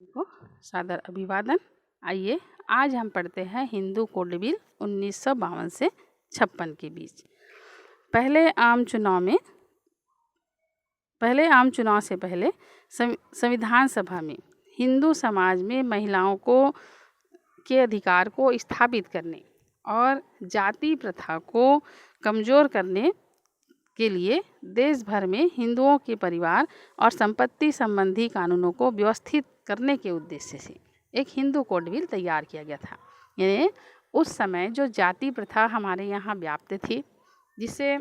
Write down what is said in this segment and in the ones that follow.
को सादर अभिवादन। आइए आज हम पढ़ते हैं हिंदू कोड बिल 1952 से 56 के बीच। पहले आम चुनाव से पहले संविधान सभा में हिंदू समाज में महिलाओं के अधिकार को स्थापित करने और जाति प्रथा को कमज़ोर करने के लिए देश भर में हिंदुओं के परिवार और संपत्ति संबंधी कानूनों को व्यवस्थित करने के उद्देश्य से एक हिंदू कोड बिल तैयार किया गया था। यानी उस समय जो जाति प्रथा हमारे यहाँ व्याप्त थी, जिससे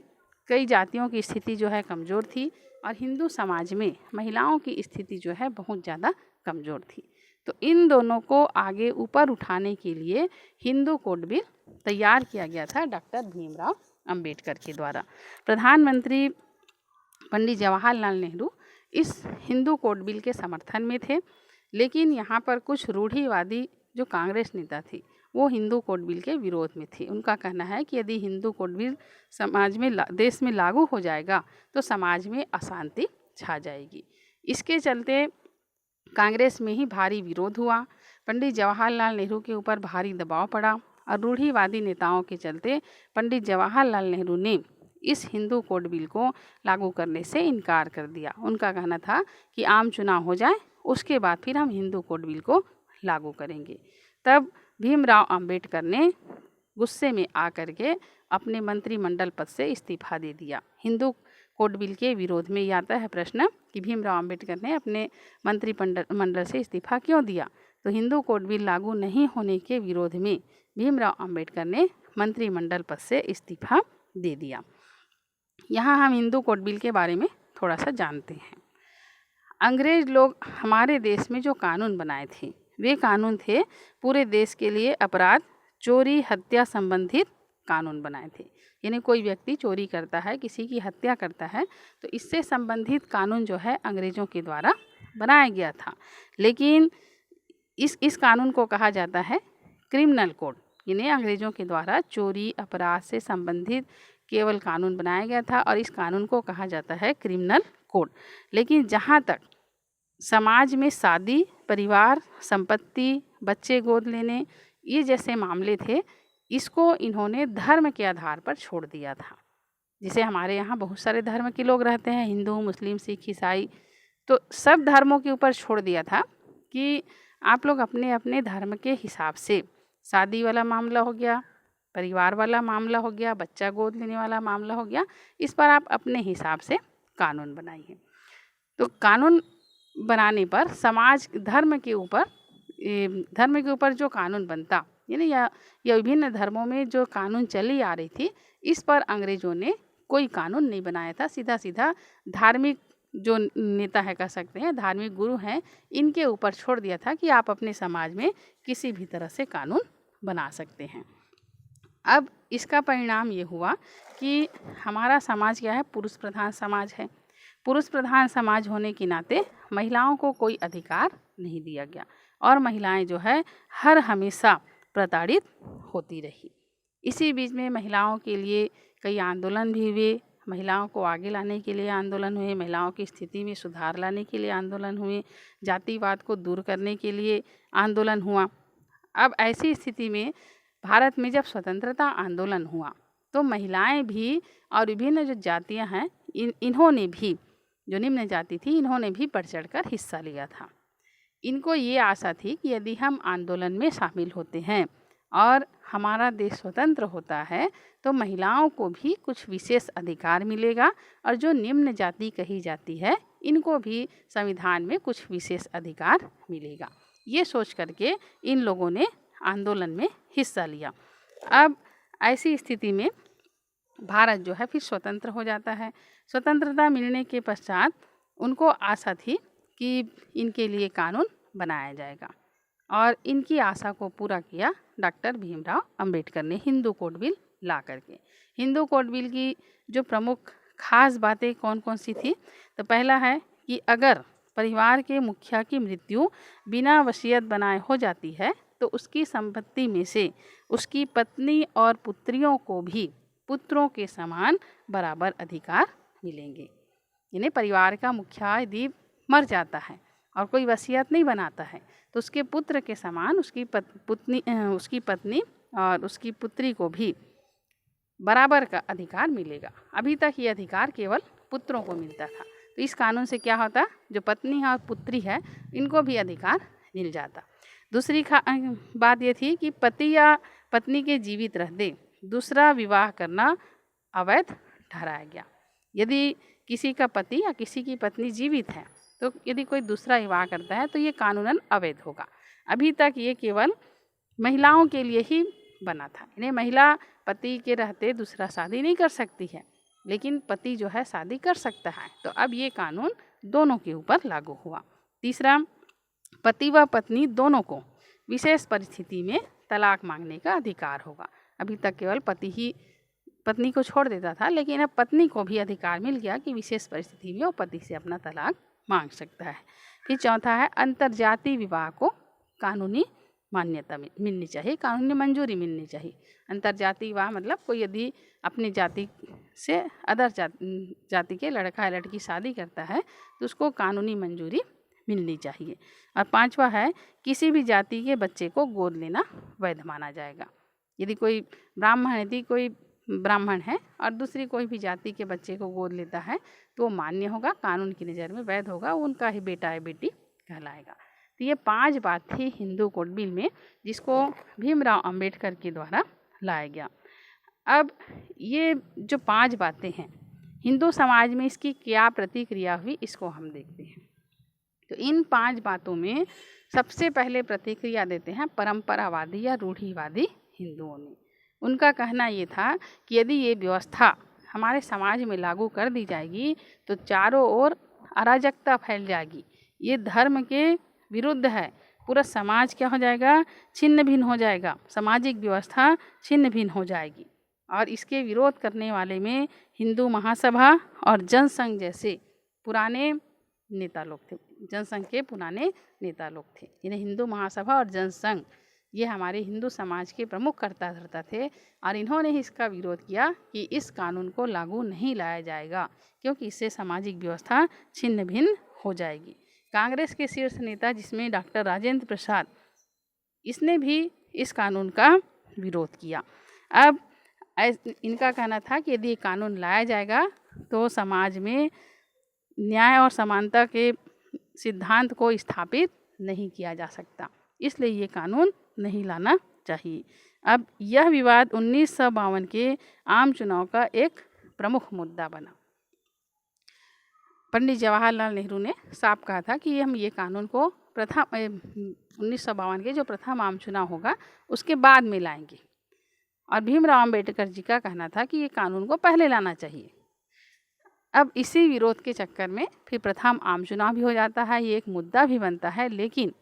कई जातियों की स्थिति जो है कमज़ोर थी और हिंदू समाज में महिलाओं की स्थिति जो है बहुत ज़्यादा कमज़ोर थी, तो इन दोनों को आगे ऊपर उठाने के लिए हिंदू कोड बिल तैयार किया गया था डॉक्टर भीमराव अंबेडकर के द्वारा। प्रधानमंत्री पंडित जवाहरलाल नेहरू इस हिंदू कोड बिल के समर्थन में थे, लेकिन यहाँ पर कुछ रूढ़िवादी जो कांग्रेस नेता थी वो हिंदू कोड बिल के विरोध में थी। उनका कहना है कि यदि हिंदू कोड बिल समाज में देश में लागू हो जाएगा तो समाज में अशांति छा जाएगी। इसके चलते कांग्रेस में ही भारी विरोध हुआ। पंडित जवाहरलाल नेहरू के ऊपर भारी दबाव पड़ा और रूढ़िवादी नेताओं के चलते पंडित जवाहरलाल नेहरू ने इस हिंदू कोड बिल को लागू करने से इनकार कर दिया। उनका कहना था कि आम चुनाव हो जाए उसके बाद फिर हम हिंदू कोड बिल को लागू करेंगे। तब भीमराव अंबेडकर ने गुस्से में आकर के अपने मंत्रिमंडल पद से इस्तीफा दे दिया। हिंदू कोड बिल के विरोध में आता है प्रश्न कि भीमराव अंबेडकर ने अपने मंत्रिमंडल से इस्तीफा क्यों दिया, तो हिंदू कोड बिल लागू नहीं होने के विरोध में भीमराव अंबेडकर ने मंत्रिमंडल पद से इस्तीफा दे दिया। यहाँ हम हिंदू कोड बिल के बारे में थोड़ा सा जानते हैं। अंग्रेज लोग हमारे देश में जो कानून बनाए थे वे कानून थे पूरे देश के लिए अपराध, चोरी, हत्या संबंधित कानून बनाए थे। यानी कोई व्यक्ति चोरी करता है, किसी की हत्या करता है, तो इससे संबंधित कानून जो है अंग्रेज़ों के द्वारा बनाया गया था। लेकिन इस कानून को कहा जाता है क्रिमिनल कोड। यानी अंग्रेज़ों के द्वारा चोरी अपराध से संबंधित केवल कानून बनाया गया था और इस कानून को कहा जाता है क्रिमिनल कोड। लेकिन जहाँ तक समाज में शादी, परिवार, संपत्ति, बच्चे गोद लेने ये जैसे मामले थे, इसको इन्होंने धर्म के आधार पर छोड़ दिया था। जिसे हमारे यहाँ बहुत सारे धर्म के लोग रहते हैं, हिंदू, मुस्लिम, सिख, ईसाई, तो सब धर्मों के ऊपर छोड़ दिया था कि आप लोग अपने अपने धर्म के हिसाब से शादी वाला मामला हो गया, परिवार वाला मामला हो गया, बच्चा गोद लेने वाला मामला हो गया, इस पर आप अपने हिसाब से कानून बनाइए। तो कानून बनाने पर समाज धर्म के ऊपर जो कानून बनता, यानी या विभिन्न धर्मों में जो कानून चली आ रही थी, इस पर अंग्रेज़ों ने कोई कानून नहीं बनाया था। सीधा सीधा धार्मिक जो नेता है कह सकते हैं, धार्मिक गुरु हैं, इनके ऊपर छोड़ दिया था कि आप अपने समाज में किसी भी तरह से कानून बना सकते हैं। अब इसका परिणाम ये हुआ कि हमारा समाज क्या है, पुरुष प्रधान समाज है। पुरुष प्रधान समाज होने के नाते महिलाओं को कोई अधिकार नहीं दिया गया और महिलाएं जो है हर हमेशा प्रताड़ित होती रही। इसी बीच में महिलाओं के लिए कई आंदोलन भी हुए, महिलाओं को आगे लाने के लिए आंदोलन हुए, महिलाओं की स्थिति में सुधार लाने के लिए आंदोलन हुए, जातिवाद को दूर करने के लिए आंदोलन हुआ। अब ऐसी स्थिति में भारत में जब स्वतंत्रता आंदोलन हुआ तो महिलाएं भी और विभिन्न जो जातियां हैं इन्होंने भी, जो निम्न जाति थी, इन्होंने भी बढ़ चढ़कर हिस्सा लिया था। इनको ये आशा थी कि यदि हम आंदोलन में शामिल होते हैं और हमारा देश स्वतंत्र होता है तो महिलाओं को भी कुछ विशेष अधिकार मिलेगा और जो निम्न जाति कही जाती है इनको भी संविधान में कुछ विशेष अधिकार मिलेगा। ये सोच करके इन लोगों ने आंदोलन में हिस्सा लिया। अब ऐसी स्थिति में भारत जो है फिर स्वतंत्र हो जाता है। स्वतंत्रता मिलने के पश्चात उनको आशा थी कि इनके लिए कानून बनाया जाएगा और इनकी आशा को पूरा किया डॉक्टर भीमराव अंबेडकर ने हिंदू कोड बिल ला करके। हिंदू कोड बिल की जो प्रमुख खास बातें कौन कौन सी थी, तो पहला है कि अगर परिवार के मुखिया की मृत्यु बिना वसीयत बनाए हो जाती है तो उसकी संपत्ति में से उसकी पत्नी और पुत्रियों को भी पुत्रों के समान बराबर अधिकार मिलेंगे। यानी परिवार का मुखिया यदि मर जाता है और कोई वसीयत नहीं बनाता है तो उसके पुत्र के समान उसकी पत्नी और उसकी पुत्री को भी बराबर का अधिकार मिलेगा। अभी तक ये अधिकार केवल पुत्रों को मिलता था, तो इस कानून से क्या होता, जो पत्नी और पुत्री है इनको भी अधिकार मिल जाता। दूसरी बात ये थी कि पति या पत्नी के जीवित रहते दूसरा विवाह करना अवैध ठहराया गया। यदि किसी का पति या किसी की पत्नी जीवित है तो यदि कोई दूसरा विवाह करता है तो ये कानूनन अवैध होगा। अभी तक ये केवल महिलाओं के लिए ही बना था, इन्हें महिला पति के रहते दूसरा शादी नहीं कर सकती है, लेकिन पति जो है शादी कर सकता है। तो अब ये कानून दोनों के ऊपर लागू हुआ। तीसरा, पति व पत्नी दोनों को विशेष परिस्थिति में तलाक मांगने का अधिकार होगा। अभी तक केवल पति ही पत्नी को छोड़ देता था, लेकिन अब पत्नी को भी अधिकार मिल गया कि विशेष परिस्थिति में वो पति से अपना तलाक मांग सकता है। फिर चौथा है, अंतर्जातीय विवाह को कानूनी मान्यता मिलनी चाहिए, कानूनी मंजूरी मिलनी चाहिए। अंतर्जातीय विवाह मतलब कोई यदि अपनी जाति से अदर जाति के लड़का या लड़की शादी करता है तो उसको कानूनी मंजूरी मिलनी चाहिए। और पांचवा है, किसी भी जाति के बच्चे को गोद लेना वैध माना जाएगा। यदि कोई ब्राह्मण यदि कोई ब्राह्मण है और दूसरी कोई भी जाति के बच्चे को गोद लेता है तो वो मान्य होगा, कानून की नज़र में वैध होगा, उनका ही बेटा या बेटी कहलाएगा। तो ये 5 बात थी हिंदू कोड बिल में, जिसको भीमराव अंबेडकर के द्वारा लाया गया। अब ये जो 5 बातें हैं हिंदू समाज में इसकी क्या प्रतिक्रिया हुई, इसको हम देखते हैं। तो इन 5 बातों में सबसे पहले प्रतिक्रिया देते हैं परंपरावादी या रूढ़िवादी हिंदुओं ने। उनका कहना ये था कि यदि ये व्यवस्था हमारे समाज में लागू कर दी जाएगी तो चारों ओर अराजकता फैल जाएगी, ये धर्म के विरुद्ध है, पूरा समाज क्या हो जाएगा, छिन्न भिन्न हो जाएगा, सामाजिक व्यवस्था छिन्न भिन्न हो जाएगी। और इसके विरोध करने वाले में हिंदू महासभा और जनसंघ जैसे पुराने नेता लोग थे, जनसंघ के पुराने नेता लोग थे। इन्हें हिंदू महासभा और जनसंघ ये हमारे हिंदू समाज के प्रमुख कर्ता धर्ता थे और इन्होंने ही इसका विरोध किया कि इस कानून को लागू नहीं लाया जाएगा क्योंकि इससे सामाजिक व्यवस्था छिन्न भिन्न हो जाएगी। कांग्रेस के शीर्ष नेता जिसमें डॉक्टर राजेंद्र प्रसाद, इसने भी इस कानून का विरोध किया। अब इनका कहना था कि यदि कानून लाया जाएगा तो समाज में न्याय और समानता के सिद्धांत को स्थापित नहीं किया जा सकता, इसलिए ये कानून नहीं लाना चाहिए। अब यह विवाद 1952 के आम चुनाव का एक प्रमुख मुद्दा बना। पंडित जवाहरलाल नेहरू ने साफ कहा था कि हम ये कानून को 1952 के जो प्रथम आम चुनाव होगा उसके बाद में लाएंगे, और भीमराव अंबेडकर जी का कहना था कि ये कानून को पहले लाना चाहिए। अब इसी विरोध के चक्कर में फिर प्रथम आम चुनाव भी हो जाता है, ये एक मुद्दा भी बनता है, लेकिन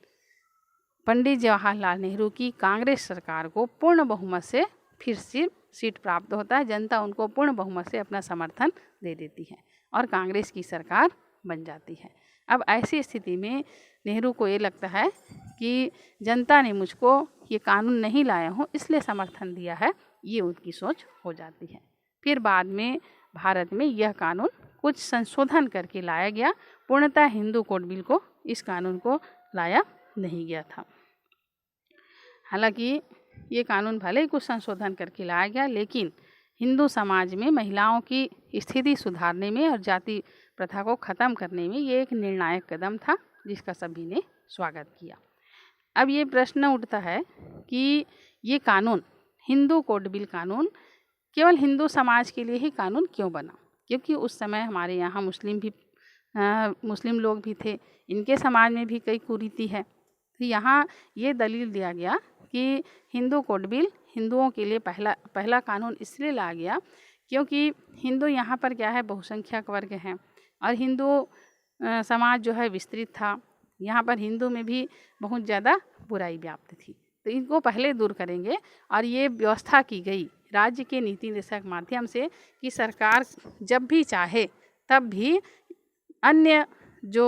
पंडित जवाहरलाल नेहरू की कांग्रेस सरकार को पूर्ण बहुमत से फिर से सीट प्राप्त होता है, जनता उनको पूर्ण बहुमत से अपना समर्थन दे देती है और कांग्रेस की सरकार बन जाती है। अब ऐसी स्थिति में नेहरू को ये लगता है कि जनता ने मुझको ये कानून नहीं लाया हूँ इसलिए समर्थन दिया है, ये उनकी सोच हो जाती है। फिर बाद में भारत में यह कानून कुछ संशोधन करके लाया गया, पूर्णतः हिंदू कोड बिल को इस कानून को लाया नहीं गया था। हालांकि ये कानून भले ही कुछ संशोधन करके लाया गया, लेकिन हिंदू समाज में महिलाओं की स्थिति सुधारने में और जाति प्रथा को ख़त्म करने में ये एक निर्णायक कदम था जिसका सभी ने स्वागत किया। अब ये प्रश्न उठता है कि ये कानून, हिंदू कोड बिल कानून, केवल हिंदू समाज के लिए ही कानून क्यों बना? क्योंकि उस समय हमारे यहाँ मुस्लिम लोग भी थे, इनके समाज में भी कई कुरीति है। तो यहाँ ये दलील दिया गया कि हिंदू कोड बिल हिंदुओं के लिए पहला कानून इसलिए लाया गया क्योंकि हिंदू यहाँ पर क्या है, बहुसंख्यक वर्ग हैं और हिंदू समाज जो है विस्तृत था, यहाँ पर हिंदू में भी बहुत ज़्यादा बुराई व्याप्त थी, तो इनको पहले दूर करेंगे। और ये व्यवस्था की गई राज्य के नीति निर्देशक माध्यम से कि सरकार जब भी चाहे तब भी अन्य जो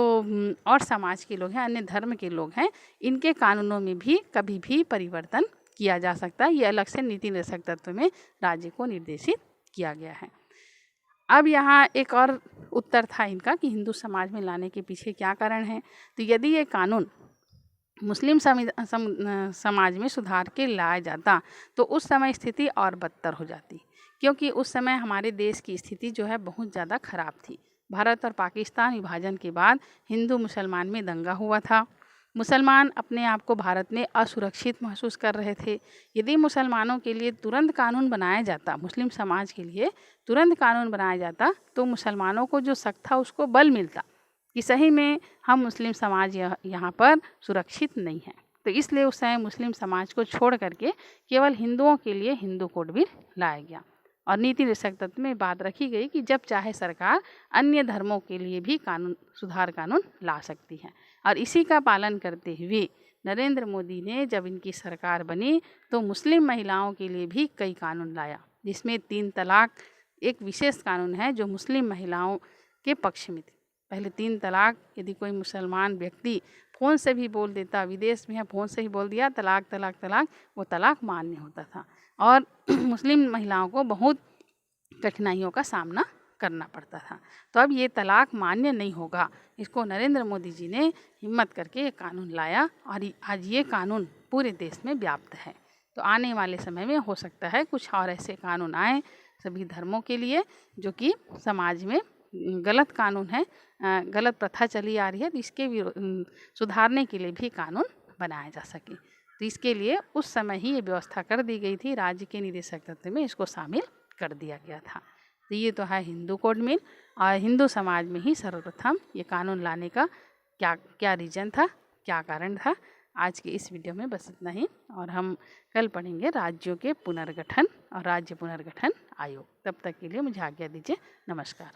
और समाज के लोग हैं, अन्य धर्म के लोग हैं, इनके कानूनों में भी कभी भी परिवर्तन किया जा सकता है। ये अलग से नीति निर्देशक तत्व में राज्य को निर्देशित किया गया है। अब यहाँ एक और उत्तर था इनका कि हिंदू समाज में लाने के पीछे क्या कारण है। तो यदि ये कानून मुस्लिम समाज में सुधार के लाया जाता तो उस समय स्थिति और बदतर हो जाती, क्योंकि उस समय हमारे देश की स्थिति जो है बहुत ज़्यादा खराब थी। भारत और पाकिस्तान विभाजन के बाद हिंदू मुसलमान में दंगा हुआ था। मुसलमान अपने आप को भारत में असुरक्षित महसूस कर रहे थे। यदि मुसलमानों के लिए तुरंत कानून बनाया जाता, मुस्लिम समाज के लिए तुरंत कानून बनाया जाता, तो मुसलमानों को जो शक था उसको बल मिलता कि सही में हम मुस्लिम समाज यहाँ पर सुरक्षित नहीं है। तो इसलिए उस समय मुस्लिम समाज को छोड़ करके केवल हिंदुओं के लिए हिंदू कोड बिल लाया गया और नीति निरक्षक तत्व में बात रखी गई कि जब चाहे सरकार अन्य धर्मों के लिए भी सुधार कानून ला सकती है। और इसी का पालन करते हुए नरेंद्र मोदी ने जब इनकी सरकार बनी तो मुस्लिम महिलाओं के लिए भी कई कानून लाया, जिसमें 3 तलाक एक विशेष कानून है जो मुस्लिम महिलाओं के पक्ष में थी। पहले 3 तलाक यदि कोई मुसलमान व्यक्ति फ़ोन से भी बोल देता, विदेश में है फ़ोन से ही बोल दिया तलाक तलाक तलाक, वो तलाक मान्य होता था और मुस्लिम महिलाओं को बहुत कठिनाइयों का सामना करना पड़ता था। तो अब ये तलाक मान्य नहीं होगा, इसको नरेंद्र मोदी जी ने हिम्मत करके ये कानून लाया और आज ये कानून पूरे देश में व्याप्त है। तो आने वाले समय में हो सकता है कुछ और ऐसे कानून आए सभी धर्मों के लिए जो कि समाज में गलत कानून है, गलत प्रथा चली आ रही है, तो इसके सुधारने के लिए भी कानून बनाया जा सके। तो इसके लिए उस समय ही ये व्यवस्था कर दी गई थी, राज्य के निदेशक तत्व में इसको शामिल कर दिया गया था। तो ये तो है हिंदू कोड मिल और हिंदू समाज में ही सर्वप्रथम ये कानून लाने का क्या रीज़न था, क्या कारण था। आज के इस वीडियो में बस इतना ही और हम कल पढ़ेंगे राज्यों के पुनर्गठन और राज्य पुनर्गठन आयोग। तब तक के लिए मुझे आज्ञा दीजिए। नमस्कार।